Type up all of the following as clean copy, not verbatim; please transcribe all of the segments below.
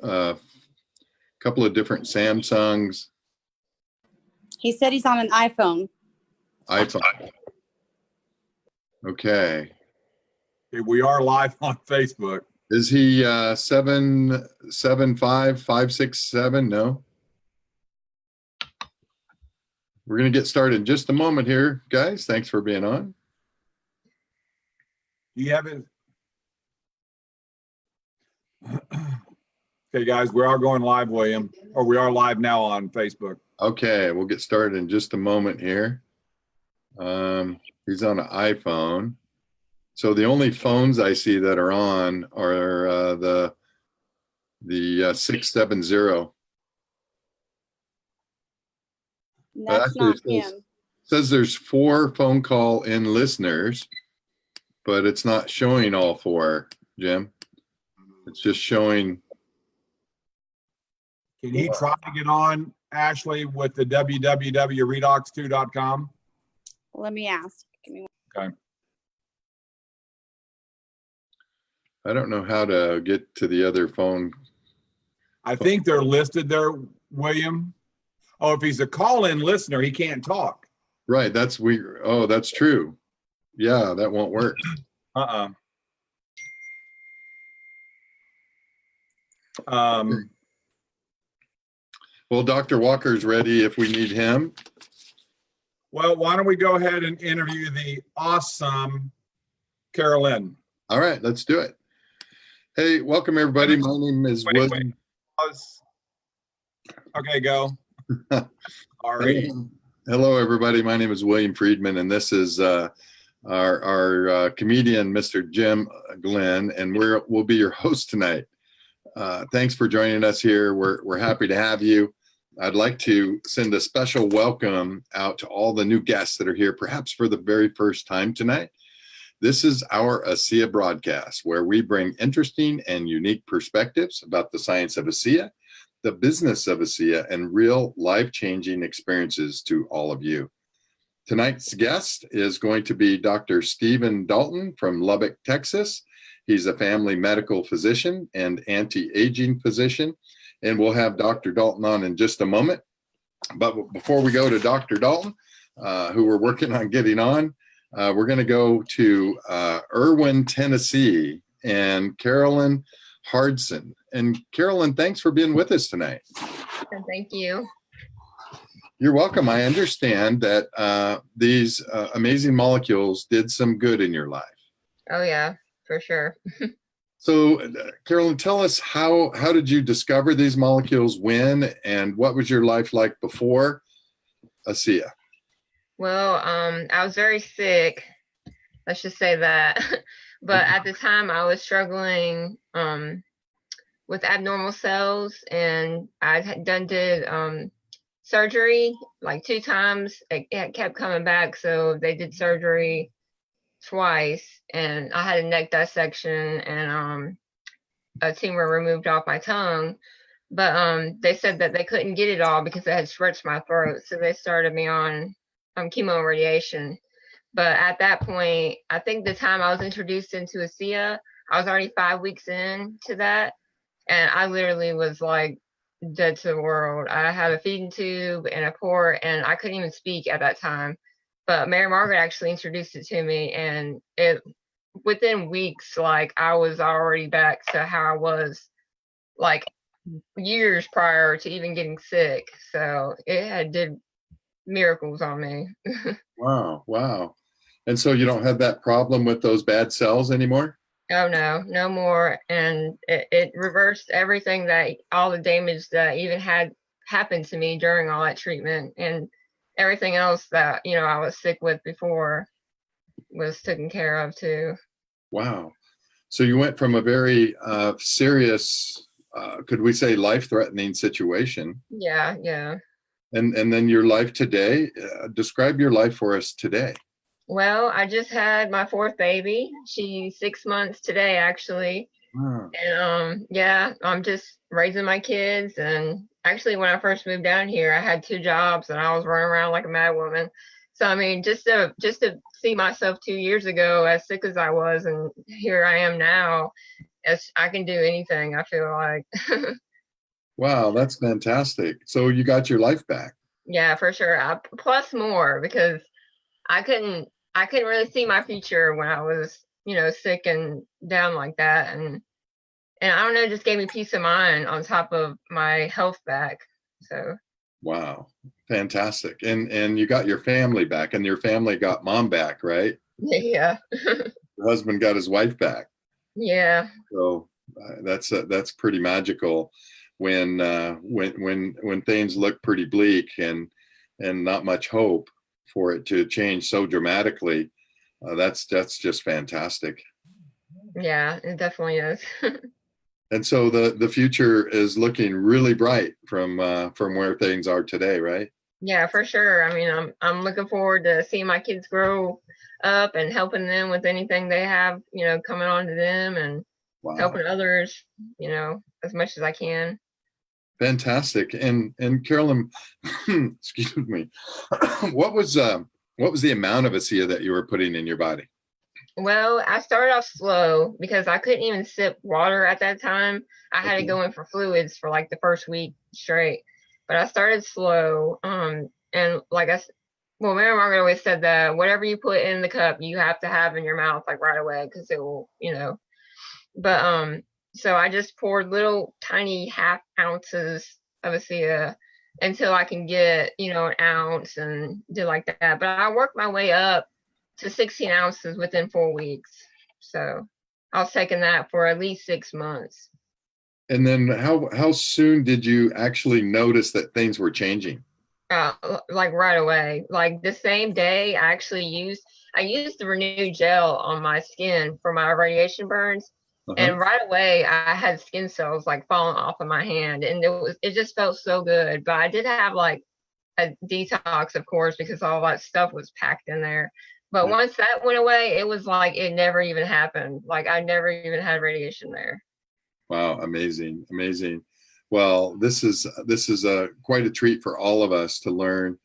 a couple of different Samsungs. He said he's on an iPhone. iPhone. Okay. We are live on Facebook. Is he 775-567? No. We're going to get started in just a moment here, guys. Thanks for being on. You haven't. Okay, guys, we are going live, William, or we are live now on Facebook. Okay, we'll get started in just a moment here. He's on an iPhone. So the only phones I see that are on are the 670. That's not him. Says there's 4 phone call in listeners, but it's not showing all 4, Jim. It's just showing. Can he try to get on, Ashley, with the www.redox2.com? Let me ask. Give me Okay. I don't know how to get to the other phone. I think they're listed there, William. Oh, if he's a call-in listener, he can't talk. Right, that's weird. Oh, that's true. Yeah, that won't work. Well, Dr. Walker's ready if we need him. Well, why don't we go ahead and interview the awesome Karalyn. All right, let's do it. Hey, welcome everybody. My name is William. Okay, go. Sorry. Hello, everybody. My name is William Friedman, and this is our comedian, Mr. Jim Glenn, and we'll be your host tonight. Thanks for joining us here. We're happy to have you. I'd like to send a special welcome out to all the new guests that are here, perhaps for the very first time tonight. This is our ASEA broadcast, where we bring interesting and unique perspectives about the science of ASEA, the business of ASEA, and real life-changing experiences to all of you. Tonight's guest is going to be Dr. Stephen Dalton from Lubbock, Texas. He's a family medical physician and anti-aging physician, and we'll have Dr. Dalton on in just a moment. But before we go to Dr. Dalton, who we're working on getting on, we're going to go to Erwin, Tennessee, and Karalyn Hardison. And Karalyn, thanks for being with us tonight. Thank you. You're welcome. I understand that these amazing molecules did some good in your life. Oh yeah, for sure. So, Karalyn, tell us how did you discover these molecules, when, and what was your life like before ASEA? Well, I was very sick. Let's just say that. But at the time, I was struggling with abnormal cells, and I had did surgery like 2 times. It kept coming back, so they did surgery twice, and I had a neck dissection and a tumor removed off my tongue. But they said that they couldn't get it all because it had stretched my throat, so they started me on chemo and radiation. But at that point, I think the time I was introduced into ASEA, I was already 5 weeks into that, and I literally was like dead to the world. I had a feeding tube and a port, and I couldn't even speak at that time. But Mary Margaret actually introduced it to me, and within weeks, like I was already back to how I was like years prior to even getting sick. So it did miracles on me. Wow. And so you don't have that problem with those bad cells anymore? Oh no more. And it reversed everything, all the damage that even had happened to me during all that treatment, and everything else that I was sick with before was taken care of too. Wow. So you went from a very serious, could we say life-threatening situation? Yeah. And then your life today, describe your life for us today. Well, I just had my 4th baby. She's 6 months today, actually. Wow. And I'm just raising my kids. And actually, when I first moved down here, I had 2 jobs and I was running around like a mad woman. So I mean, just to see myself 2 years ago as sick as I was, and here I am now, I can do anything, I feel like. Wow, that's fantastic. So you got your life back. Yeah, for sure. Plus more, because I couldn't really see my future when I was, sick and down like that. And I don't know, it just gave me peace of mind on top of my health back. So Wow, fantastic. And you got your family back, and your family got mom back, right? yeah. Your husband got his wife back. Yeah. So that's pretty magical when things look pretty bleak and not much hope for it to change so dramatically. That's just fantastic. Yeah, it definitely is. And so the future is looking really bright from where things are today, right? Yeah, for sure. I mean, I'm looking forward to seeing my kids grow up and helping them with anything they have, coming on to them, and Wow, helping others, as much as I can. fantastic. And Carolyn, excuse me, what was the amount of ASEA that you were putting in your body? Well, I started off slow because I couldn't even sip water at that time. I had to Okay. go in for fluids for like the first week straight. But I started slow. And well, Mary Margaret always said that whatever you put in the cup, you have to have in your mouth like right away, because it will, But so I just poured little tiny half ounces of ASEA until I can get, an ounce, and did like that. But I worked my way up to 16 ounces within 4 weeks. So I was taking that for at least 6 months. And then how soon did you actually notice that things were changing? Like right away, like the same day, I used the Renew gel on my skin for my radiation burns. Uh-huh. And right away, I had skin cells like falling off of my hand, and it just felt so good. But I did have like a detox, of course, because all that stuff was packed in there. But Yeah. once that went away, it was like it never even happened. Like I never even had radiation there. Wow, amazing, amazing. Well, this is quite a treat for all of us to learn.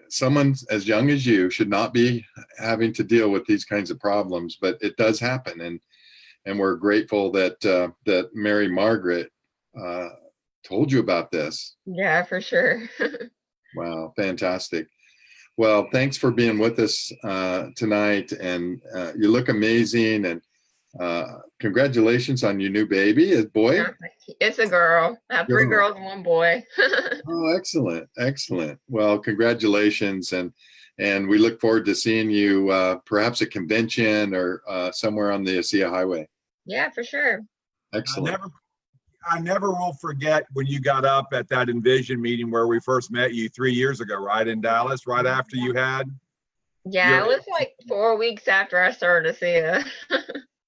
Someone as young as you should not be having to deal with these kinds of problems, but it does happen, and we're grateful that that Mary Margaret told you about this. Yeah, for sure. Wow, fantastic. Well, thanks for being with us tonight, and you look amazing, and congratulations on your new baby, a boy. It's a girl. I have 3 girls and 1 boy. Oh, excellent, excellent. Well, congratulations, and we look forward to seeing you perhaps at convention or somewhere on the ASEA Highway. Yeah, for sure. Excellent. I never will forget when you got up at that Envision meeting where we first met you 3 years ago, right, in Dallas, right after you had. Yeah, it was like 4 weeks after I started ASEA.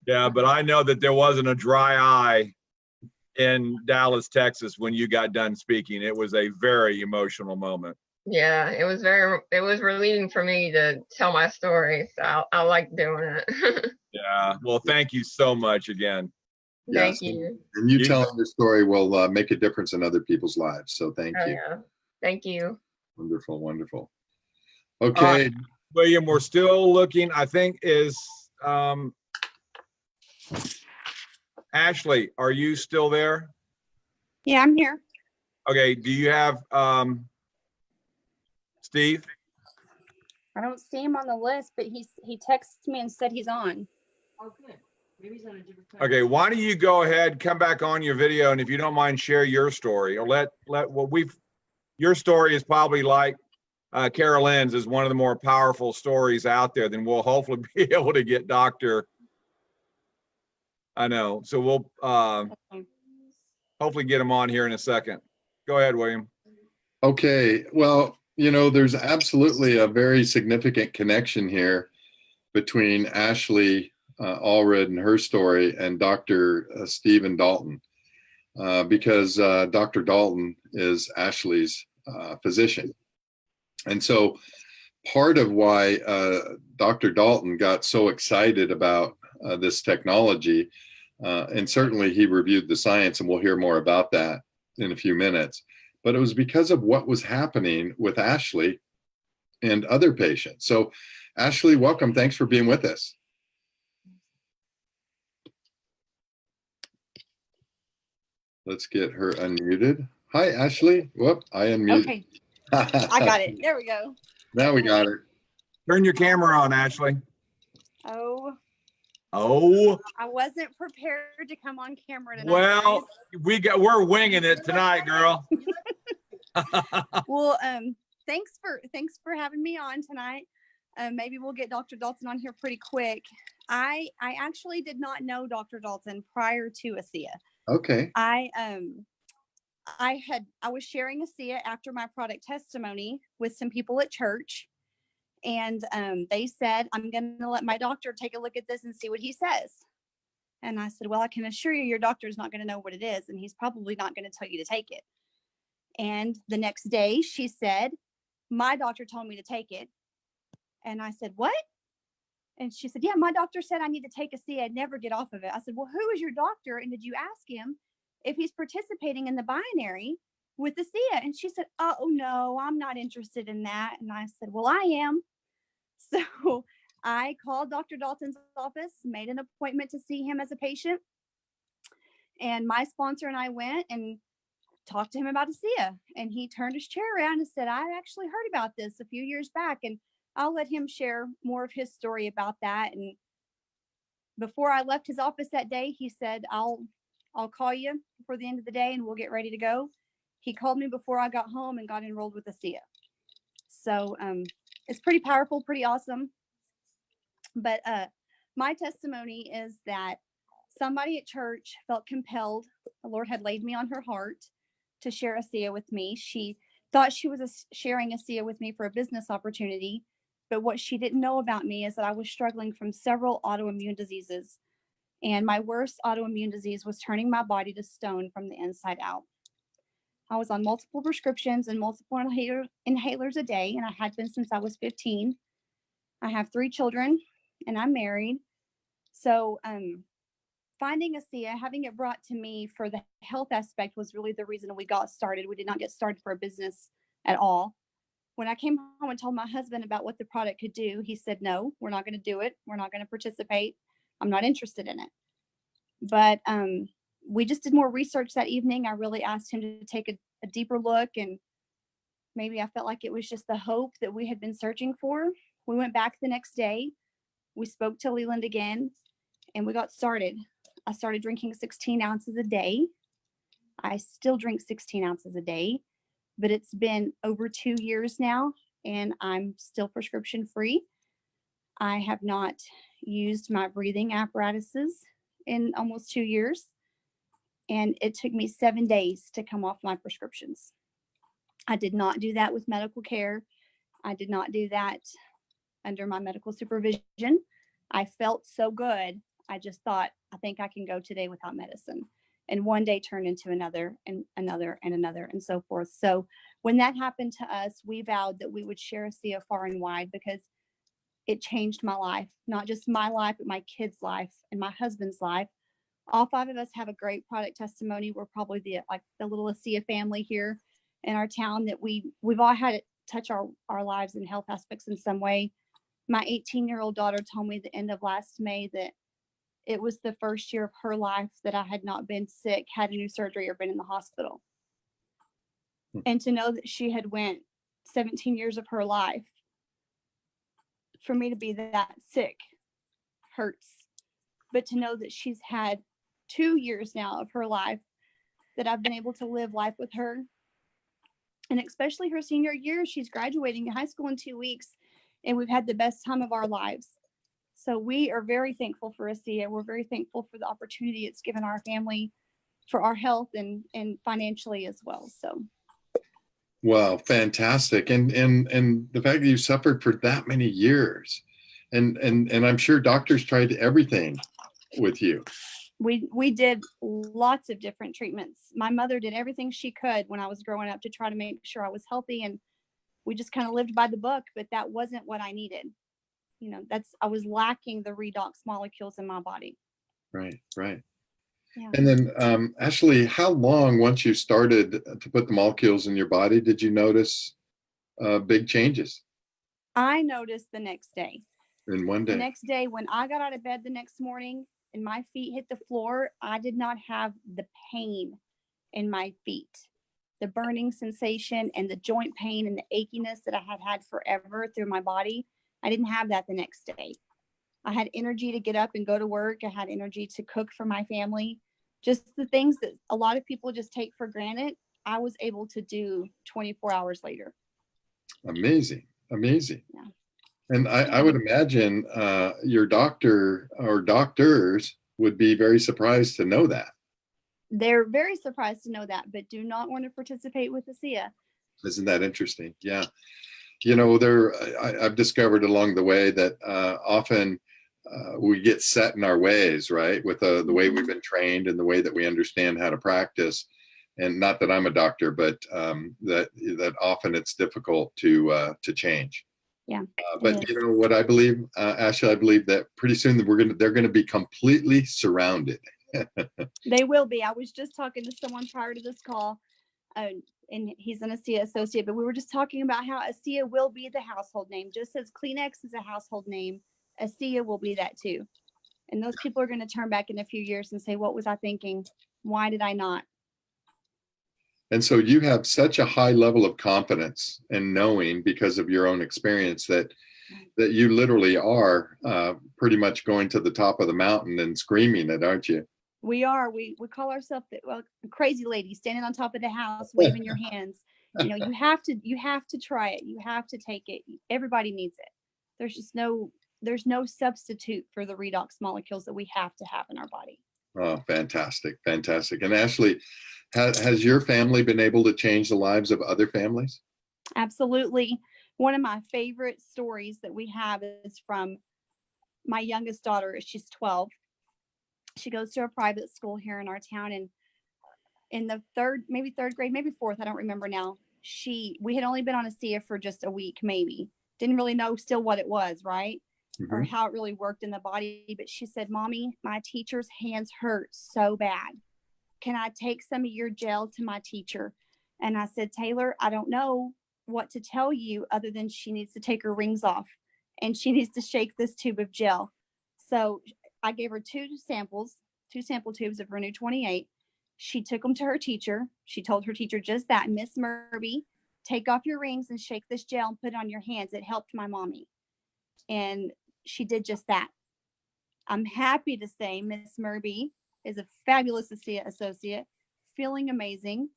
Yeah, but I know that there wasn't a dry eye in Dallas, Texas when you got done speaking. It was a very emotional moment. Yeah, it was relieving for me to tell my story. So I like doing it. Yeah. Well, thank you so much again. Thank Yes. you. And you telling your story will make a difference in other people's lives. So thank you. Yeah. Thank you. Wonderful, wonderful. Okay. William, we're still looking, I think is Ashley, are you still there? Yeah, I'm here. Okay, do you have Steve? I don't see him on the list, but he texted me and said he's on. Oh, good. Maybe he's on a different. Okay, why don't you go ahead, come back on your video, and if you don't mind, share your story, or your story is probably like Karalyn's is one of the more powerful stories out there. Then we'll hopefully be able to get Dr. I know, so we'll hopefully get him on here in a second. Go ahead, William. Okay. Well, there's absolutely a very significant connection here between Ashley Allred and her story and Dr. Stephen Dalton, because Dr. Dalton is Ashley's physician. And so part of why Dr. Dalton got so excited about this technology, and certainly he reviewed the science, and we'll hear more about that in a few minutes, but it was because of what was happening with Ashley and other patients. So Ashley, welcome. Thanks for being with us. Let's get her unmuted. Hi, Ashley. Whoop, I unmuted. Okay, I got it. There we go. Now we got it. Turn your camera on, Ashley. Oh, Oh, I wasn't prepared to come on camera tonight. well, we're winging it tonight, girl. guys. Well, thanks for having me on tonight. Maybe we'll get Dr. Dalton on here pretty quick. I actually did not know Dr. Dalton prior to ASEA. Okay. I was sharing ASEA after my product testimony with some people at church, and they said, I'm going to let my doctor take a look at this and see what he says. And I said, well, I can assure you your doctor is not going to know what it is, and he's probably not going to tell you to take it. And the next day she said, my doctor told me to take it. And I said, what? And she said, yeah, my doctor said I need to take ASEA. I'd never get off of it. I said, well, who is your doctor? And did you ask him if he's participating in the binary with ASEA? And she said, oh, no, I'm not interested in that. And I said, well, I am. So I called Dr. Dalton's office, made an appointment to see him as a patient. And my sponsor and I went and talked to him about ASEA. And he turned his chair around and said, I actually heard about this a few years back. And I'll let him share more of his story about that. And before I left his office that day, he said, I'll call you before the end of the day and we'll get ready to go. He called me before I got home and got enrolled with ASEA. So it's pretty powerful, pretty awesome. But my testimony is that somebody at church felt compelled. The Lord had laid me on her heart to share ASEA with me. She thought she was sharing ASEA with me for a business opportunity. But what she didn't know about me is that I was struggling from several autoimmune diseases. And my worst autoimmune disease was turning my body to stone from the inside out. I was on multiple prescriptions and multiple inhalers a day, and I had been since I was 15. I have 3 children, and I'm married. So finding ASEA, having it brought to me for the health aspect was really the reason we got started. We did not get started for a business at all. When I came home and told my husband about what the product could do, he said, no, we're not going to do it. We're not going to participate. I'm not interested in it. But we just did more research that evening. I really asked him to take a deeper look, and maybe I felt like it was just the hope that we had been searching for. We went back the next day. We spoke to Leland again, and we got started. I started drinking 16 ounces a day. I still drink 16 ounces a day. But it's been over 2 years now, and I'm still prescription free. I have not used my breathing apparatuses in almost 2 years, and it took me 7 days to come off my prescriptions. I did not do that with medical care. I did not do that under my medical supervision. I felt so good. I just thought, I think I can go today without medicine. And one day turned into another and another and another and so forth. So when that happened to us, we vowed that we would share ASEA far and wide because it changed my life, not just my life, but my kids' life and my husband's life. All 5 of us have a great product testimony. We're probably the little ASEA family here in our town that we've all had it touch our lives and health aspects in some way. My 18-year-old daughter told me the end of last May that it was the first year of her life that I had not been sick, had a new surgery, or been in the hospital. And to know that she had went 17 years of her life, for me to be that sick hurts. But to know that she's had 2 years now of her life that I've been able to live life with her. And especially her senior year, she's graduating high school in 2 weeks, and we've had the best time of our lives. So we are very thankful for ASEA. We're very thankful for the opportunity it's given our family, for our health and financially as well. So. Wow, fantastic. And the fact that you suffered for that many years, and I'm sure doctors tried everything with you. We did lots of different treatments. My mother did everything she could when I was growing up to try to make sure I was healthy, and we just kind of lived by the book, but that wasn't what I needed. You know, I was lacking the redox molecules in my body. Right. Yeah. And then, Ashley, how long, once you started to put the molecules in your body, did you notice big changes? I noticed the next day. In one day? The next day, when I got out of bed the next morning and my feet hit the floor, I did not have the pain in my feet. The burning sensation and the joint pain and the achiness that I had had forever through my body, I didn't have that the next day. I had energy to get up and go to work. I had energy to cook for my family. Just the things that a lot of people just take for granted, I was able to do 24 hours later. Amazing. Amazing. Yeah. And I would imagine your doctor or doctors would be very surprised to know that. They're very surprised to know that, but do not want to participate with ASEA. Isn't that interesting? Yeah. I've discovered along the way that often we get set in our ways, right? With the way we've been trained and the way that we understand how to practice. And not that I'm a doctor, but that often it's difficult to change. Yeah. But what I believe, Ashley, I believe that pretty soon they're going to be completely surrounded. They will be. I was just talking to someone prior to this call, and he's an ASEA associate, but we were just talking about how ASEA will be the household name. Just as Kleenex is a household name, ASEA will be that too. And those people are going to turn back in a few years and say, what was I thinking? Why did I not? And so you have such a high level of confidence and knowing because of your own experience that you literally are pretty much going to the top of the mountain and screaming it, aren't you? We are. We call ourselves crazy lady standing on top of the house, waving your hands. You have to try it. You have to take it. Everybody needs it. There's no substitute for the redox molecules that we have to have in our body. Oh, fantastic. Fantastic. And Ashley, has your family been able to change the lives of other families? Absolutely. One of my favorite stories that we have is from my youngest daughter. She's 12. She goes to a private school here in our town, and in the third grade, maybe fourth, I don't remember now. We had only been on ASEA for just a week, maybe. Didn't really know still what it was, right? Mm-hmm. Or how it really worked in the body. But she said, Mommy, my teacher's hands hurt so bad. Can I take some of your gel to my teacher? And I said, Taylor, I don't know what to tell you other than she needs to take her rings off and she needs to shake this tube of gel. So I gave her two sample tubes of Renew 28. She took them to her teacher. She told her teacher just that, Miss Murby, take off your rings and shake this gel and put it on your hands. It helped my mommy. And she did just that. I'm happy to say Miss Murby is a fabulous ASEA associate, feeling amazing.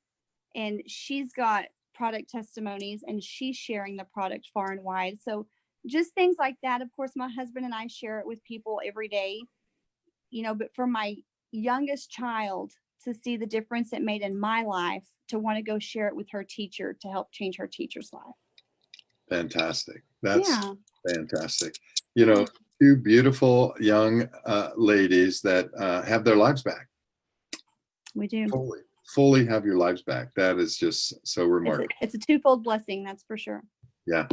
And she's got product testimonies and she's sharing the product far and wide. So just things like that. Of course, my husband and I share it with people every day, but for my youngest child to see the difference it made in my life, to want to go share it with her teacher to help change her teacher's life. Fantastic. That's fantastic. Two beautiful young ladies that have their lives back. We do. Fully have your lives back. That is just so remarkable. It's a twofold blessing, that's for sure. Yeah.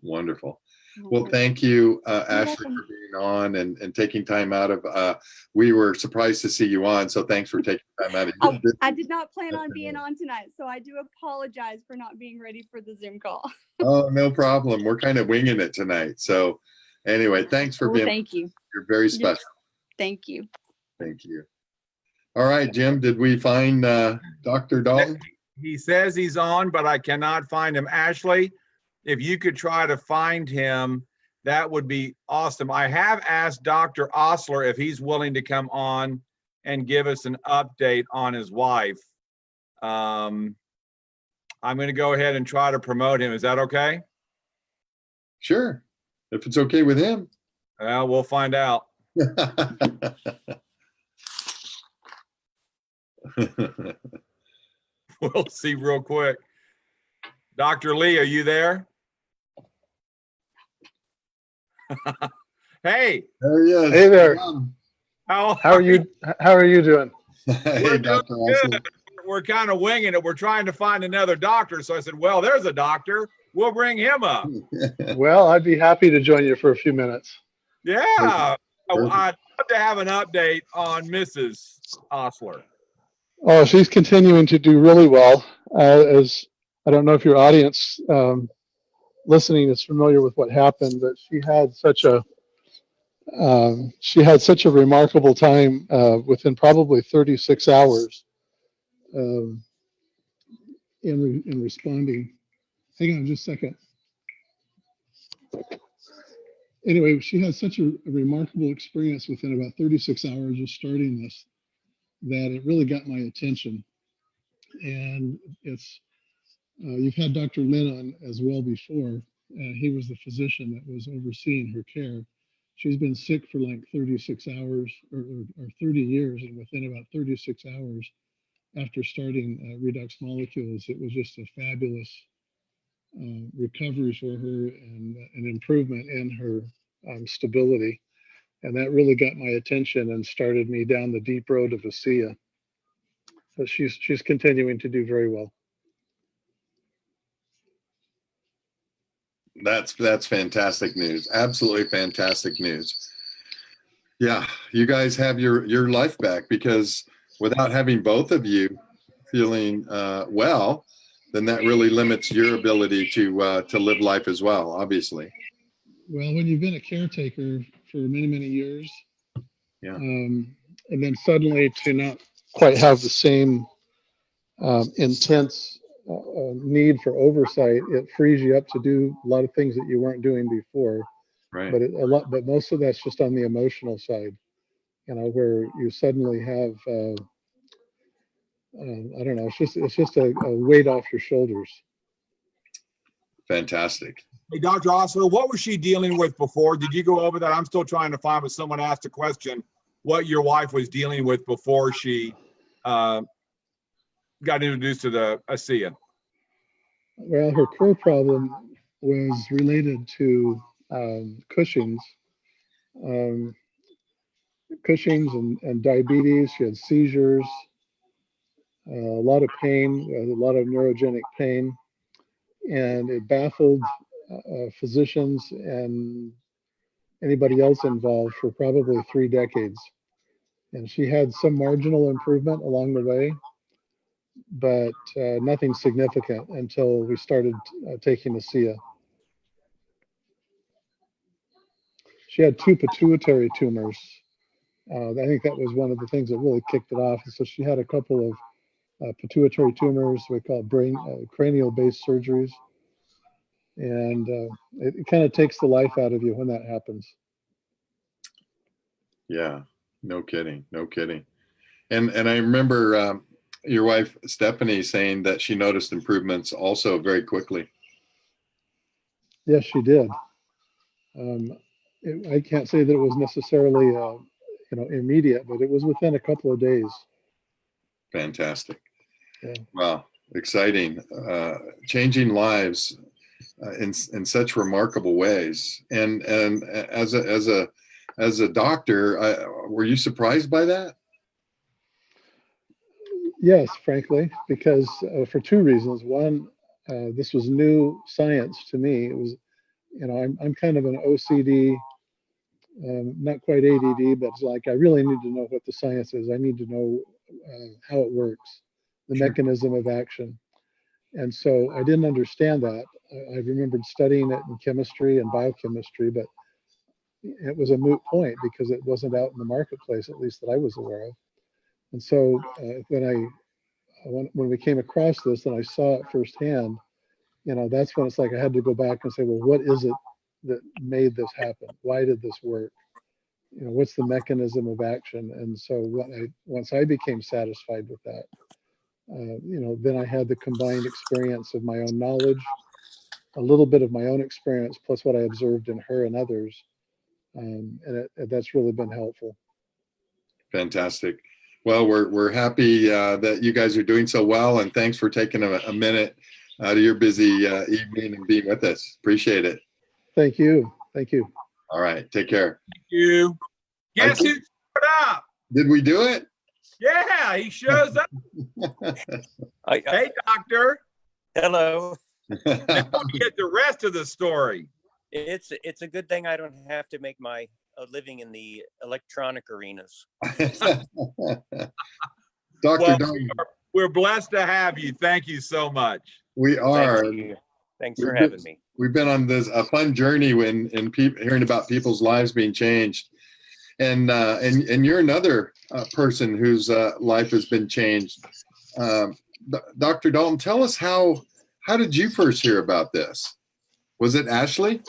Wonderful. Well, thank you, Ashley, for being on and taking time out of, we were surprised to see you on. So thanks for taking time out of I did not plan on being on tonight. So I do apologize for not being ready for the Zoom call. Oh, no problem. We're kind of winging it tonight. So anyway, thanks for being. Thank you. You're very special. Thank you. Thank you. All right, Jim, did we find Dr. Dalton? He says he's on, but I cannot find him. Ashley, if you could try to find him, that would be awesome. I have asked Dr. Osler if he's willing to come on and give us an update on his wife. I'm going to go ahead and try to promote him. Is that okay? Sure. If it's okay with him. Well, we'll find out. We'll see real quick. Dr. Lee, are you there? Hey. There he is. Hey there. How are you? How are you doing? Hey, Dr. Osler. We're kind of winging it. We're trying to find another doctor. So I said, well, there's a doctor. We'll bring him up. Well, I'd be happy to join you for a few minutes. Yeah. I'd love to have an update on Mrs. Osler. Oh, she's continuing to do really well. As I don't know if your audience listening is familiar with what happened, but she had such a remarkable time within probably 36 hours. in responding. Hang on just a second. Anyway, she had such a remarkable experience within about 36 hours of starting this that it really got my attention. And it's, you've had Dr. Lynn on as well before. He was the physician that was overseeing her care. She's been sick for like 36 hours or 30 years, and within about 36 hours after starting Redox Molecules, it was just a fabulous recovery for her and an improvement in her stability. And that really got my attention and started me down the deep road of ASEA. So she's continuing to do very well. That's fantastic news. Absolutely fantastic news. Yeah, you guys have your life back, because without having both of you feeling well, then that really limits your ability to live life as well, obviously. Well, when you've been a caretaker for many, many years, yeah, and then suddenly to not quite have the same intense need for oversight, it frees you up to do a lot of things that you weren't doing before. right. But most of that's just on the emotional side, you know, where you suddenly have I don't know, it's just a weight off your shoulders. Fantastic. Hey, Dr. Osler, what was she dealing with before? Did you go over that? I'm still trying to find, when someone asked a question, what your wife was dealing with before she got introduced to the ASEA. Well, her core problem was related to Cushing's. Cushing's and diabetes. She had seizures, a lot of pain, a lot of neurogenic pain, and it baffled physicians and anybody else involved for probably 3 decades. And she had some marginal improvement along the way, but nothing significant until we started taking ASEA. She had 2 pituitary tumors. I think that was one of the things that really kicked it off. So she had a couple of pituitary tumors we call cranial-based surgeries, and it kind of takes the life out of you when that happens. Yeah, no kidding, no kidding. And I remember your wife Stephanie saying that she noticed improvements also very quickly. Yes, she did. I can't say that it was necessarily immediate, but it was within a couple of days. Fantastic. Yeah. Wow, exciting. Changing lives in such remarkable ways. And as a doctor, were you surprised by that? Yes, frankly, because for 2 reasons. One, this was new science to me. It was, I'm kind of an OCD, not quite ADD, but it's like I really need to know what the science is. I need to know how it works, the mechanism of action. And so I didn't understand that. I remembered studying it in chemistry and biochemistry, but it was a moot point because it wasn't out in the marketplace, at least that I was aware of. And so when we came across this and I saw it firsthand, that's when it's like I had to go back and say, well, what is it that made this happen? Why did this work? What's the mechanism of action? And so once I became satisfied with that, then I had the combined experience of my own knowledge, a little bit of my own experience, plus what I observed in her and others. And that's really been helpful. Fantastic. Well, we're happy that you guys are doing so well, and thanks for taking a minute out of your busy evening and being with us. Appreciate it. Thank you. Thank you. All right. Take care. Thank you. Guess who showed up? Did we do it? Yeah, he shows up. Hey, doctor. Hello. Now we get the rest of the story. It's a good thing I don't have to make my living in the electronic arenas. Dr. Well, we're blessed to have you. Thank you so much. We are. Thanks for having me. We've been on a fun journey hearing about people's lives being changed, and you're another person whose life has been changed. Dr. Dalton, tell us how did you first hear about this? Was it Ashley?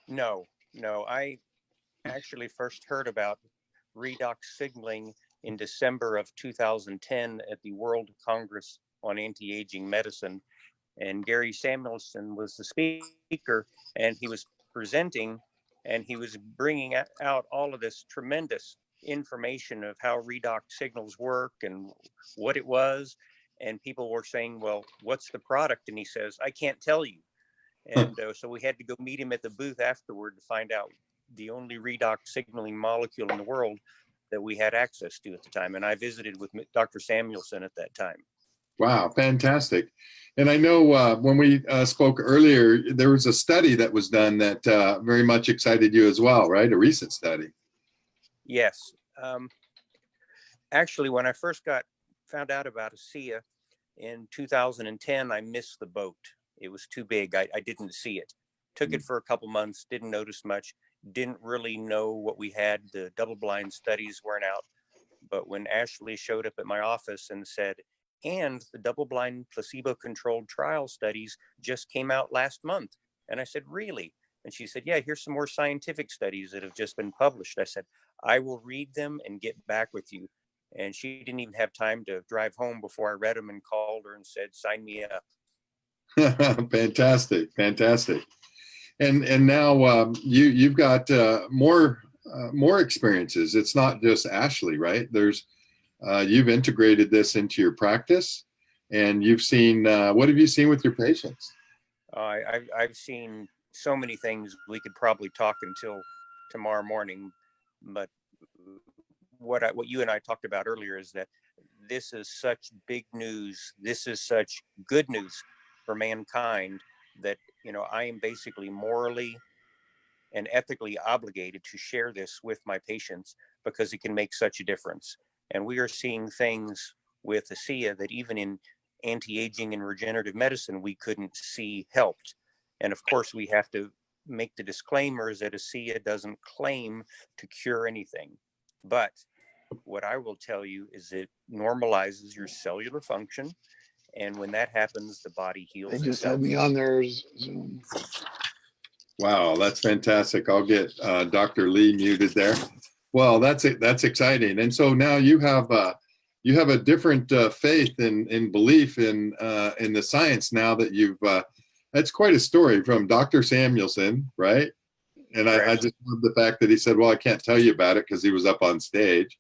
No, I actually first heard about redox signaling in December of 2010 at the World Congress on Anti-Aging Medicine. And Gary Samuelson was the speaker, and he was presenting, and he was bringing out all of this tremendous information of how redox signals work and what it was. And people were saying, well, what's the product? And he says, I can't tell you. And so we had to go meet him at the booth afterward to find out the only redox signaling molecule in the world that we had access to at the time. And I visited with Dr. Samuelson at that time. Wow, fantastic. And I know when we spoke earlier, there was a study that was done that very much excited you as well, right? A recent study. Yes. Actually, when I first found out about ASEA in 2010, I missed the boat. It was too big. I didn't see it. Took it for a couple months, didn't notice much, didn't really know what we had. The double-blind studies weren't out. But when Ashley showed up at my office and said, and the double-blind placebo-controlled trial studies just came out last month. And I said, really? And she said, yeah, here's some more scientific studies that have just been published. I said, I will read them and get back with you. And she didn't even have time to drive home before I read them and called her and said, sign me up. Fantastic. And now you've got more experiences. It's not just Ashley, right? You've integrated this into your practice, and you've seen, what have you seen with your patients? I've seen so many things. We could probably talk until tomorrow morning, but what you and I talked about earlier is that this is such big news. This is such good news for mankind that, I am basically morally and ethically obligated to share this with my patients because it can make such a difference. And we are seeing things with ASEA that even in anti-aging and regenerative medicine, we couldn't see helped. And of course, we have to make the disclaimers that ASEA doesn't claim to cure anything. But what I will tell you is it normalizes your cellular function. And when that happens, the body heals They just itself. had me on their Zoom. Wow, that's fantastic. I'll get Dr. Lee muted there. Well, that's exciting. And so now you have a different faith and belief in the science now that you've. That's quite a story from Dr. Samuelson, right? And I just love the fact that he said, "Well, I can't tell you about it because he was up on stage,"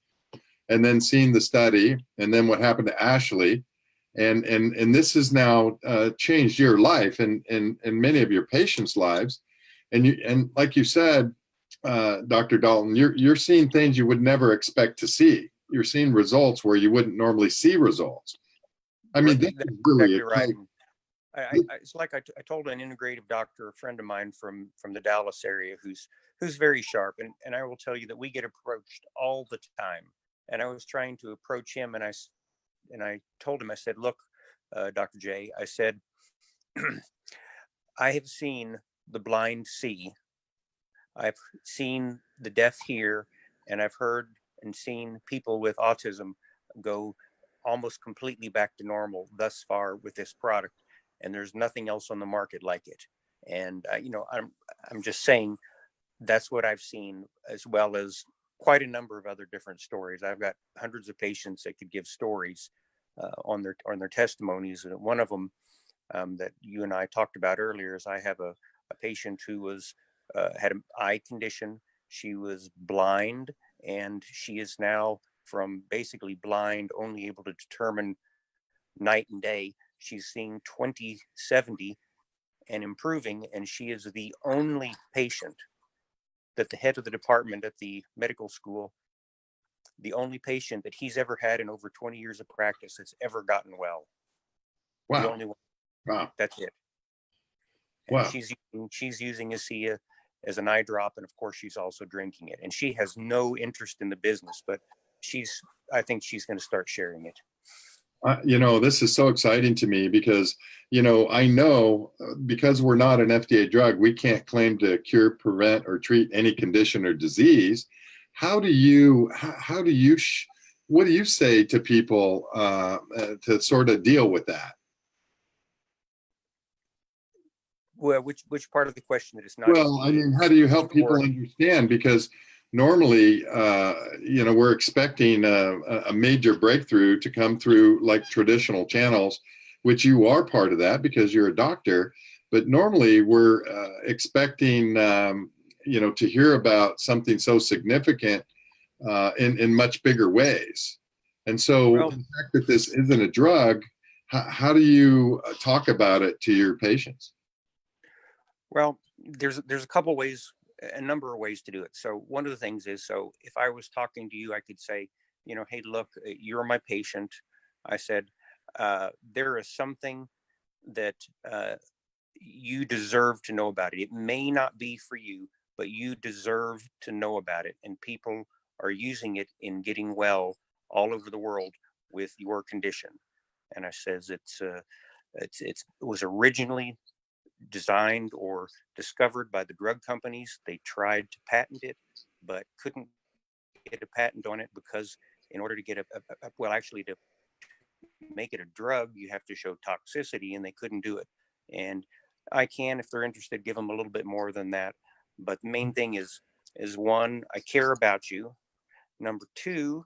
and then seeing the study, and then what happened to Ashley, and this has now changed your life and many of your patients' lives, and like you said, Dr. Dalton, you're seeing things you would never expect to see. You're seeing results where you wouldn't normally see results. I mean, this is really exactly right. It's like I told an integrative doctor, a friend of mine from the Dallas area, who's very sharp, and I will tell you that we get approached all the time. And I was trying to approach him, and I told him, I said, look, Dr. J, I said, I have seen the blind see. I've seen the deaf hear, and I've heard and seen people with autism go almost completely back to normal thus far with this product. And there's nothing else on the market like it. And I'm just saying that's what I've seen, as well as quite a number of other different stories. I've got hundreds of patients that could give stories on their testimonies. And one of them that you and I talked about earlier is I have a patient who was had an eye condition. She was blind, and she is now from basically blind, only able to determine night and day. She's seeing 20/70 and improving, and she is the only patient that the head of the department at the medical school, the only patient that he's ever had in over 20 years of practice that's ever gotten well. Wow. The only one. Wow. That's it. And Wow. she's using ASEA as an eye drop, and of course she's also drinking it. And she has no interest in the business, but I think she's going to start sharing it. This is so exciting to me because, I know because we're not an FDA drug, we can't claim to cure, prevent, or treat any condition or disease. How do you what do you say to people to sort of deal with that? Well, which part of the question that it's not? Well, I mean, how do you help people or- understand? Because normally, we're expecting a major breakthrough to come through like traditional channels, which you are part of that because you're a doctor. But normally we're expecting, to hear about something so significant in much bigger ways. And so Well, the fact that this isn't a drug, how do you talk about it to your patients? Well, there's a couple ways, a number of ways to do it. So one of the things is, so if I was talking to you, I could say, hey, look, you're my patient. I said, there is something that you deserve to know about it. It may not be for you, but you deserve to know about it. And people are using it in getting well all over the world with your condition. And I says it was originally designed or discovered by the drug companies. They tried to patent it, but couldn't get a patent on it because in order to get to make it a drug, you have to show toxicity, and they couldn't do it. And I can, if they're interested, give them a little bit more than that. But the main thing is one, I care about you. Number two,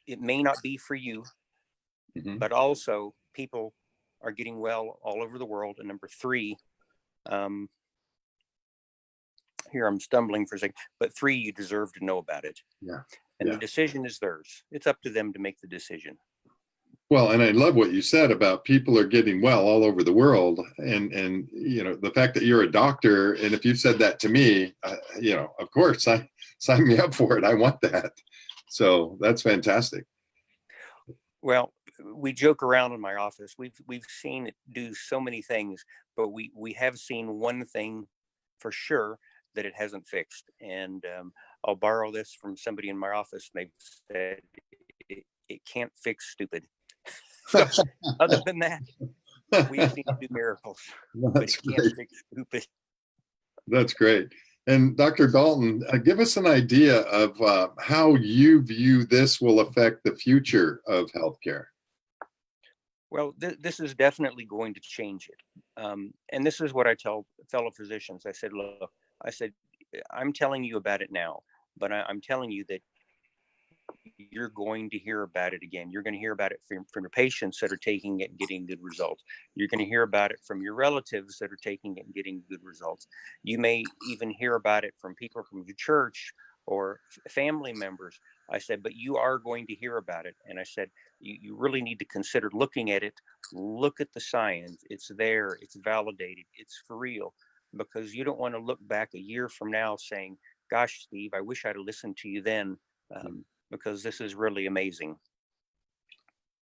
it may not be for you, but also people are getting well all over the world. And number three, here I'm stumbling for a second, but three, you deserve to know about it. Yeah. And the decision is theirs. It's up to them to make the decision. Well, and I love what you said about people are getting well all over the world. And the fact that you're a doctor, and if you said that to me, of course, sign me up for it. I want that. So that's fantastic. Well, we joke around in my office. We've seen it do so many things, but we have seen one thing for sure that it hasn't fixed. And I'll borrow this from somebody in my office. They said it can't fix stupid. So other than that, we've seen it do miracles, but it can't fix stupid. That's great. And Dr. Dalton, give us an idea of how you view this will affect the future of healthcare. Well, this is definitely going to change it. And this is what I tell fellow physicians. I said, look, I'm telling you about it now, but I'm telling you that you're going to hear about it again. You're going to hear about it from your patients that are taking it and getting good results. You're going to hear about it from your relatives that are taking it and getting good results. You may even hear about it from people from your church or family members. I said, but you are going to hear about it. And I said, you really need to consider looking at it. Look at the science. It's there. It's validated. It's for real. Because you don't want to look back a year from now saying, gosh, Steve, I wish I'd have listened to you then. Because this is really amazing.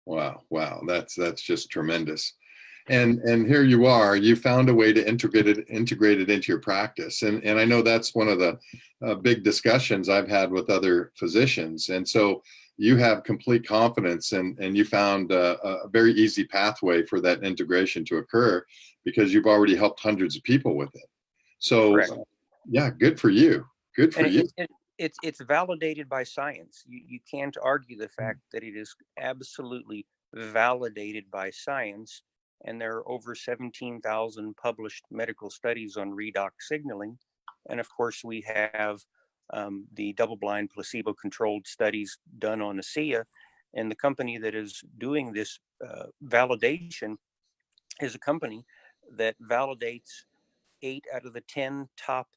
Wow. That's just tremendous. And here you are, you found a way to integrate it into your practice. And I know that's one of the big discussions I've had with other physicians. And so you have complete confidence and you found a very easy pathway for that integration to occur because you've already helped hundreds of people with it. So yeah, good for you. Good for you. It's validated by science. You can't argue the fact that it is absolutely validated by science. And there are over 17,000 published medical studies on redox signaling. And of course, we have the double-blind placebo-controlled studies done on ASEA. And the company that is doing this validation is a company that validates 8 out of the 10 top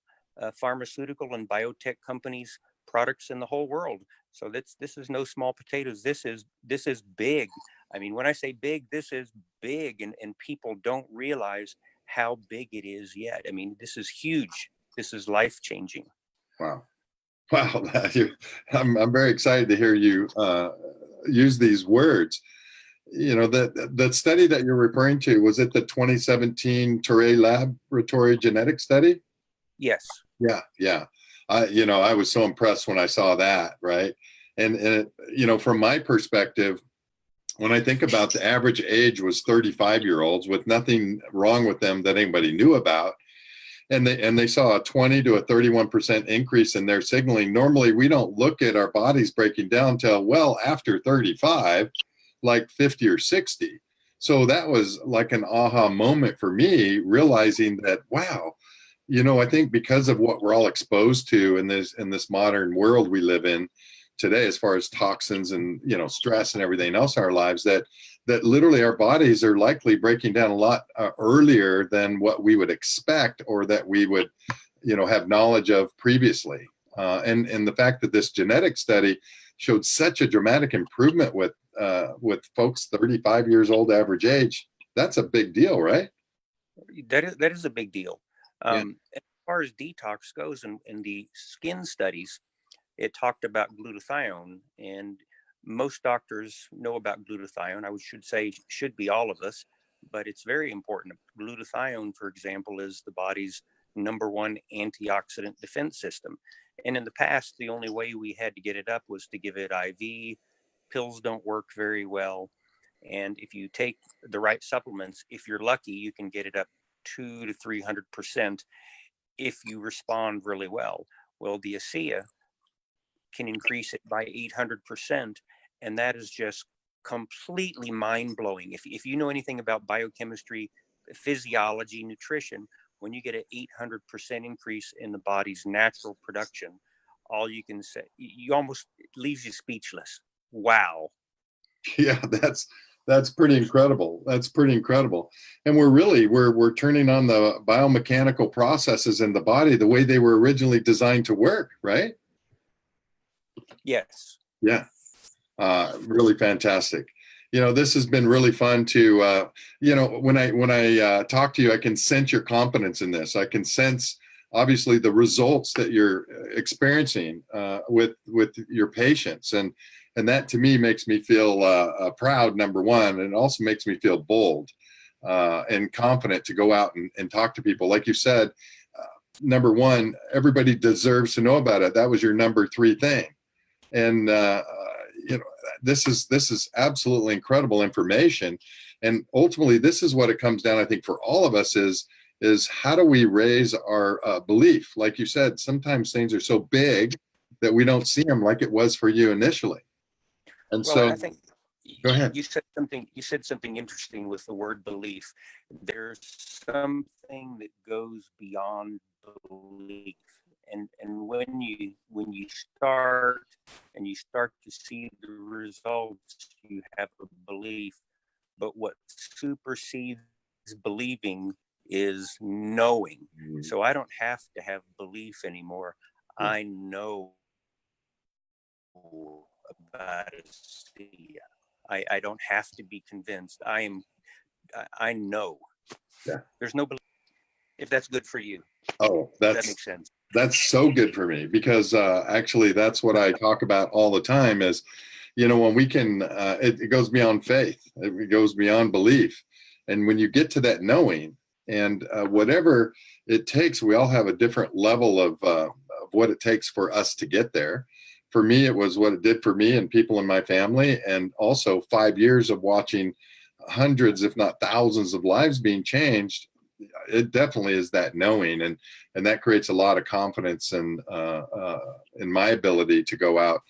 pharmaceutical and biotech companies' products in the whole world. So this is no small potatoes. This is big. I mean, when I say big, this is big, and people don't realize how big it is yet. I mean, this is huge. This is life-changing. Wow. I'm very excited to hear you use these words. That study that you're referring to, was it the 2017 Touré laboratory genetic study? Yes. Yeah. I was so impressed when I saw that, right? And from my perspective, when I think about the average age was 35-year-olds with nothing wrong with them that anybody knew about. And they saw a 20 to a 31% increase in their signaling. Normally, we don't look at our bodies breaking down till well after 35, like 50 or 60. So that was like an aha moment for me, realizing that, wow, I think because of what we're all exposed to in this modern world we live in today, as far as toxins and stress and everything else in our lives, that literally our bodies are likely breaking down a lot earlier than what we would expect, or that we would have knowledge of previously. And the fact that this genetic study showed such a dramatic improvement with folks 35 years old average age, that's a big deal, right? That is a big deal. Yeah. As far as detox goes, in the skin studies, it talked about glutathione, and most doctors know about glutathione. I should say should be all of us, but it's very important. Glutathione, for example, is the body's #1 antioxidant defense system. And in the past, the only way we had to get it up was to give it IV. Pills don't work very well. And if you take the right supplements, if you're lucky, you can get it up 200 to 300% if you respond really well. Well, the ASEA can increase it by 800%. And that is just completely mind-blowing. If you know anything about biochemistry, physiology, nutrition, when you get an 800% increase in the body's natural production, all you can say, you almost, it leaves you speechless. Wow. Yeah, that's pretty incredible. That's pretty incredible. And we're turning on the biomechanical processes in the body the way they were originally designed to work, right? Yes. Yeah. Really fantastic. This has been really fun to, when I talk to you, I can sense your confidence in this. I can sense, obviously, the results that you're experiencing with your patients. And that to me makes me feel proud, number one, and it also makes me feel bold and confident to go out and talk to people. Like you said, number one, everybody deserves to know about it. That was your number 3 thing. And this is absolutely incredible information. And ultimately, this is what it comes down, I think, for all of us is how do we raise our belief? Like you said, sometimes things are so big that we don't see them like it was for you initially. And well, so I think go ahead. You said something interesting with the word belief. There's something that goes beyond belief. And when you start to see the results, you have a belief. But what supersedes believing is knowing. So I don't have to have belief anymore. I know about ASEA. I don't have to be convinced. I know. Yeah. There's no belief. If that's good for you. Oh, that makes sense. That's so good for me, because actually that's what I talk about all the time is, when we can, it goes beyond faith. It goes beyond belief. And when you get to that knowing, and whatever it takes, we all have a different level of what it takes for us to get there. For me, it was what it did for me and people in my family, and also 5 years of watching hundreds, if not thousands, of lives being changed. It definitely is that knowing, and that creates a lot of confidence in my ability to go out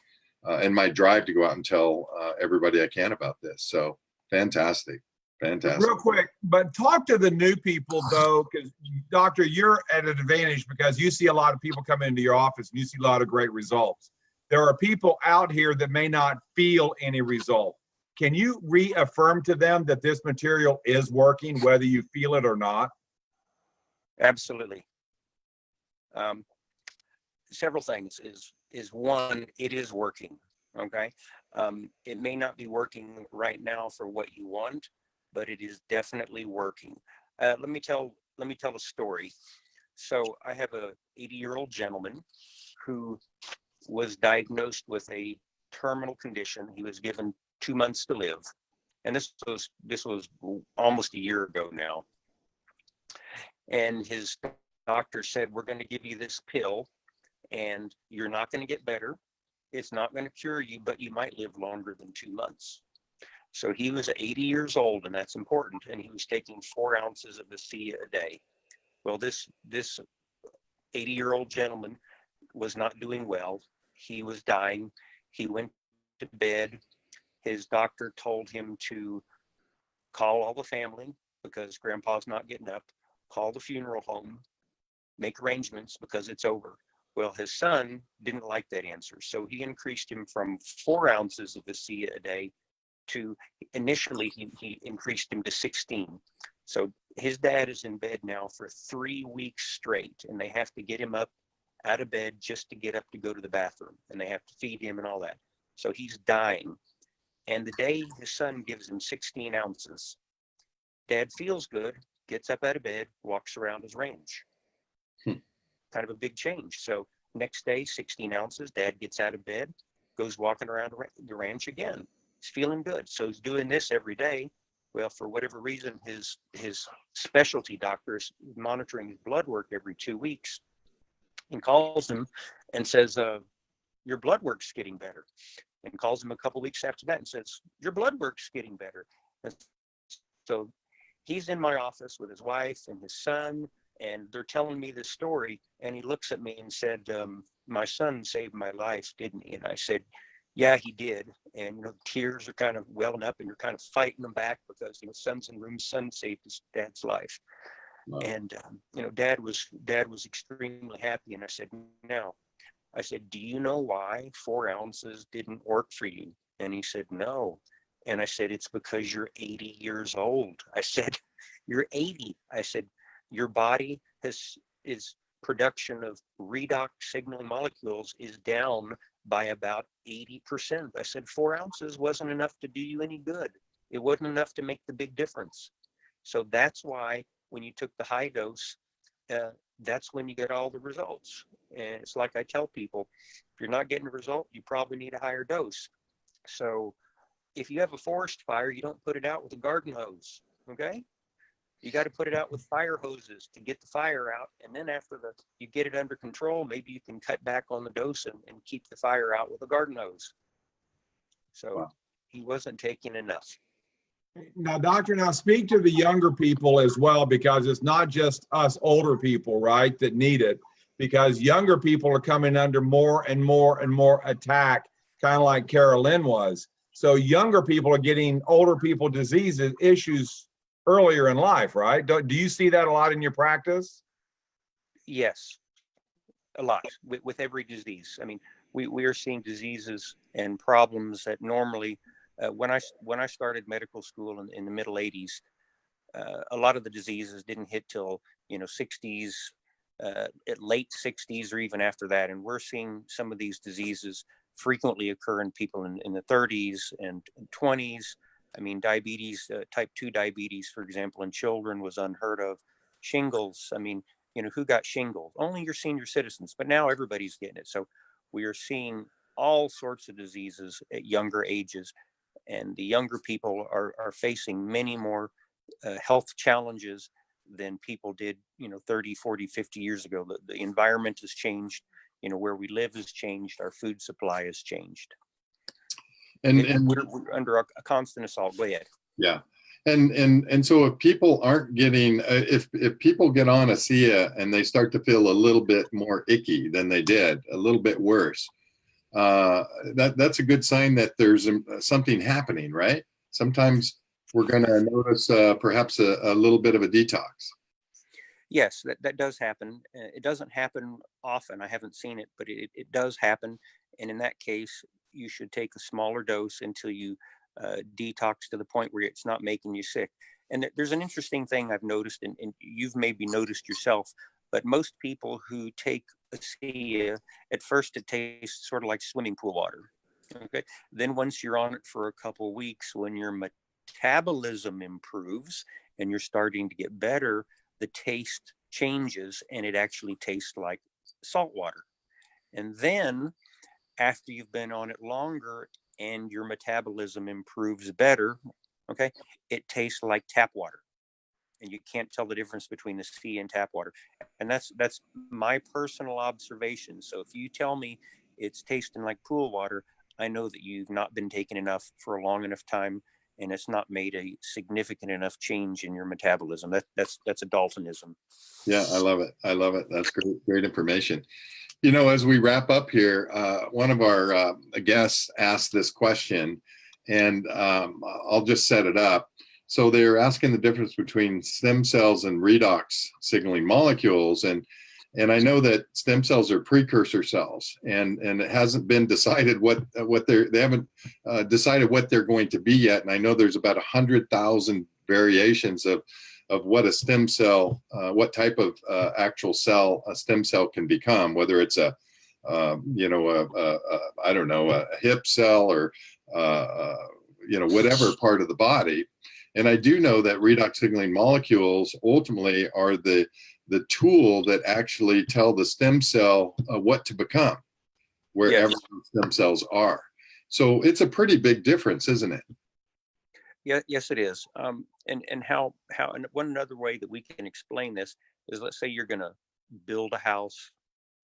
and my drive to go out and tell everybody I can about this. So fantastic. Real quick, but talk to the new people though, because doctor, you're at an advantage because you see a lot of people come into your office and you see a lot of great results. There are people out here that may not feel any result. Can you reaffirm to them that this material is working, whether you feel it or not? Absolutely. Several things is one, it is working. Okay. It may not be working right now for what you want, but it is definitely working. Let me tell a story. So I have a 80-year-old gentleman who was diagnosed with a terminal condition. He was given 2 months to live. And this was almost a year ago now. And his doctor said, we're going to give you this pill and you're not going to get better. It's not going to cure you, but you might live longer than 2 months. So he was 80 years old, and that's important. And he was taking 4 ounces of ASEA a day. Well, this 80-year-old gentleman was not doing well. He was dying. He went to bed. His doctor told him to call all the family because grandpa's not getting up, call the funeral home, make arrangements because it's over. Well, his son didn't like that answer. So he increased him from 4 ounces of ASEA a day to, initially, he increased him to 16. So his dad is in bed now for 3 weeks straight, and they have to get him up out of bed just to get up to go to the bathroom, and they have to feed him and all that. So he's dying. And the day his son gives him 16 ounces, dad feels good, gets up out of bed, walks around his range. Kind of a big change. So next day, 16 ounces, dad gets out of bed, goes walking around the ranch again. He's feeling good. So he's doing this every day. Well, for whatever reason, his specialty doctor is monitoring his blood work every 2 weeks and calls him and says, your blood work's getting better. And calls him a couple weeks after that and says, your blood work's getting better. And so he's in my office with his wife and his son, and they're telling me this story. And he looks at me and said, my son saved my life, didn't he? And I said, yeah, he did. And, you know, tears are kind of welling up and you're kind of fighting them back because, you know, son's in room, son saved his dad's life. Wow. And, you know, dad was extremely happy. And I said, no. I said, do you know why 4 ounces didn't work for you? And he said, no. And I said, it's because you're 80 years old. I said, you're 80. I said, your body is production of redox signaling molecules is down by about 80%. I said, 4 ounces wasn't enough to do you any good. It wasn't enough to make the big difference. So that's why when you took the high dose, that's when you get all the results. And it's like I tell people, if you're not getting a result, you probably need a higher dose. So if you have a forest fire, you don't put it out with a garden hose, okay? You got to put it out with fire hoses to get the fire out. And then after you get it under control, maybe you can cut back on the dose and keep the fire out with a garden hose. So wow. He wasn't taking enough. Now, doctor, now speak to the younger people as well, because it's not just us older people, right, that need it, because younger people are coming under more and more and more attack, kind of like Karalyn was. So younger people are getting older people diseases, issues earlier in life, right? Do you see that a lot in your practice? Yes, a lot with every disease. I mean, we are seeing diseases and problems that normally, when I started medical school in the middle 80s, a lot of the diseases didn't hit till 60s, at late 60s, or even after that. And we're seeing some of these diseases frequently occur in people in the 30s and 20s. I mean, diabetes, type 2 diabetes, for example, in children was unheard of. Shingles, I mean, who got shingles? Only your senior citizens, but now everybody's getting it. So we are seeing all sorts of diseases at younger ages, and the younger people are facing many more health challenges than people did, 30, 40, 50 years ago. The environment has changed, where we live has changed, our food supply has changed. And we're under a constant assault. Go ahead. Yeah. And so if people aren't getting, if people get on ASEA and they start to feel a little bit more icky than they did, a little bit worse, that's a good sign that there's something happening, right? Sometimes we're going to notice perhaps a little bit of a detox. Yes, that does happen. It doesn't happen often. I haven't seen it, but it does happen. And in that case, you should take a smaller dose until you detox to the point where it's not making you sick. And there's an interesting thing I've noticed, and you've maybe noticed yourself, but most people who take ASEA, at first it tastes sort of like swimming pool water. Okay. Then once you're on it for a couple of weeks, when your metabolism improves and you're starting to get better, the taste changes and it actually tastes like salt water. And then after you've been on it longer and your metabolism improves better, okay, it tastes like tap water. And you can't tell the difference between the sea and tap water. And that's my personal observation. So if you tell me it's tasting like pool water, I know that you've not been taking enough for a long enough time, and it's not made a significant enough change in your metabolism. That's a Daltonism. Yeah, I love it. I love it. That's great information. You know, as we wrap up here, one of our guests asked this question, and I'll just set it up. So they're asking the difference between stem cells and redox signaling molecules, and I know that stem cells are precursor cells, and it hasn't been decided what they haven't decided what they're going to be yet. And I know there's about 100,000 variations of what a stem cell, what type of actual cell a stem cell can become, whether it's a I don't know, a hip cell or whatever part of the body. And I do know that redox signaling molecules ultimately are the tool that actually tell the stem cell what to become, wherever the stem cells are. So it's a pretty big difference, isn't it? Yeah, yes, it is. And how and one other way that we can explain this is, let's say you're going to build a house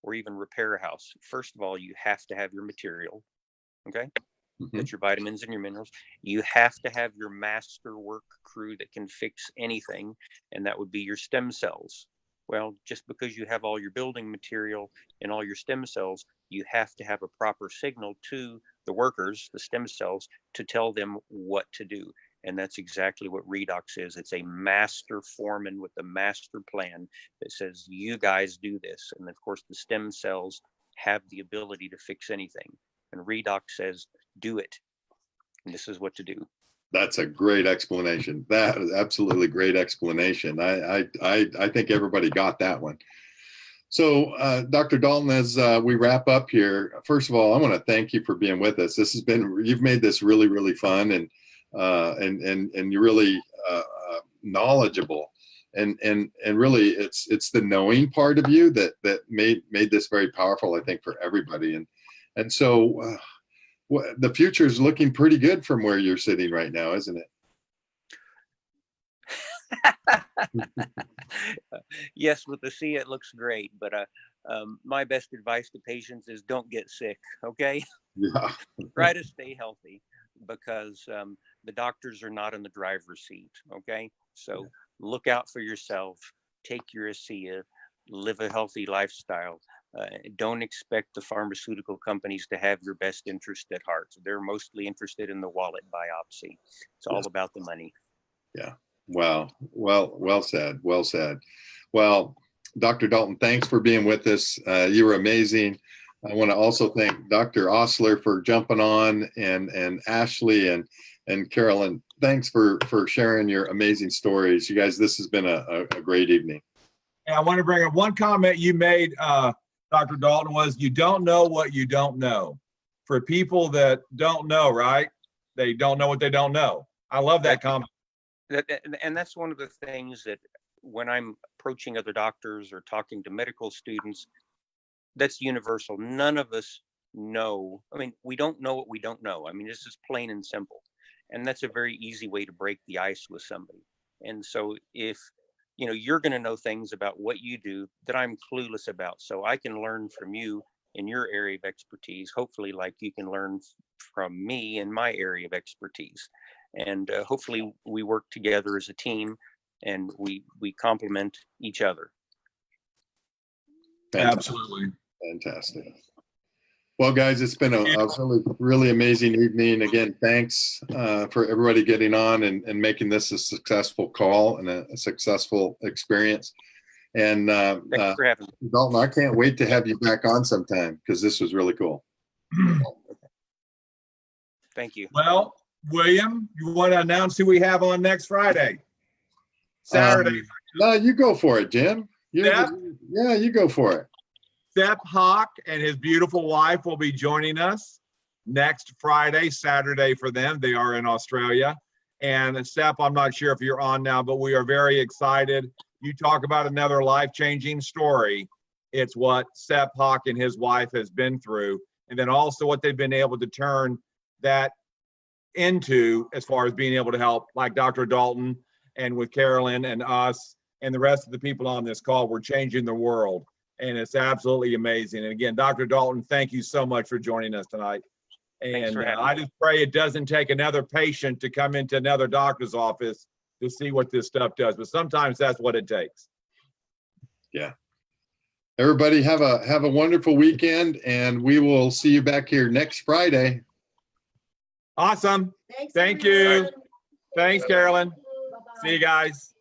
or even repair a house. First of all, you have to have your material, okay? Mm-hmm. That's your vitamins and your minerals. You have to have your master work crew that can fix anything, and that would be your stem cells. Well, just because you have all your building material and all your stem cells, you have to have a proper signal to the workers, the stem cells, to tell them what to do. And that's exactly what redox is. It's a master foreman with a master plan that says, you guys do this. And of course, the stem cells have the ability to fix anything. And redox says, do it. And this is what to do. That's a great explanation. That is absolutely great explanation. I think everybody got that one. So, Dr. Dalton, as we wrap up here, first of all, I want to thank you for being with us. This has been, you've made this really, really fun and you're really knowledgeable. And really, it's the knowing part of you that made this very powerful, I think, for everybody. And so the future is looking pretty good from where you're sitting right now, isn't it? Yes, with the C, it looks great. But my best advice to patients is don't get sick, okay? Yeah. Try to stay healthy, because the doctors are not in the driver's seat, okay? So look out for yourself, take your ASEA, live a healthy lifestyle. Don't expect the pharmaceutical companies to have your best interest at heart. They're mostly interested in the wallet biopsy. It's all about the money. Yeah. Wow. Well said. Well said. Well, Dr. Dalton, thanks for being with us. You were amazing. I want to also thank Dr. Osler for jumping on, and Ashley and Karalyn. Thanks for sharing your amazing stories. You guys, this has been a great evening. And I want to bring up one comment you made, Dr. Dalton, was you don't know what you don't know. For people that don't know, right? They don't know what they don't know. I love that comment. And that's one of the things that when I'm approaching other doctors or talking to medical students, that's universal. None of us know. I mean, we don't know what we don't know. I mean, this is plain and simple. And that's a very easy way to break the ice with somebody. And so if you're going to know things about what you do that I'm clueless about, so I can learn from you in your area of expertise, hopefully like you can learn from me in my area of expertise. And hopefully we work together as a team and we complement each other. Fantastic. Absolutely. Fantastic. Well, guys, it's been a really, really amazing evening. Again, thanks for everybody getting on and making this a successful call and a successful experience. And Thanks for having me. Dalton, I can't wait to have you back on sometime, because this was really cool. Thank you. Well, William, you want to announce who we have on next Friday? Saturday. No, you go for it, Jim. Steph? Yeah, you go for it. Sepp Hawk and his beautiful wife will be joining us next Friday, Saturday for them. They are in Australia. And Sepp, I'm not sure if you're on now, but we are very excited. You talk about another life-changing story. It's what Sepp Hawk and his wife has been through, and then also what they've been able to turn that into as far as being able to help, like Dr. Dalton and with Karalyn and us and the rest of the people on this call. We're changing the world. And it's absolutely amazing. And again, Dr. Dalton, thank you so much for joining us tonight. And for having I me. just pray it doesn't take another patient to come into another doctor's office to see what this stuff does. But sometimes that's what it takes. Yeah. Everybody have a wonderful weekend, and we will see you back here next Friday. Awesome. Thanks, Thank everyone. you. Thanks, Karalyn. Bye-bye. See you guys.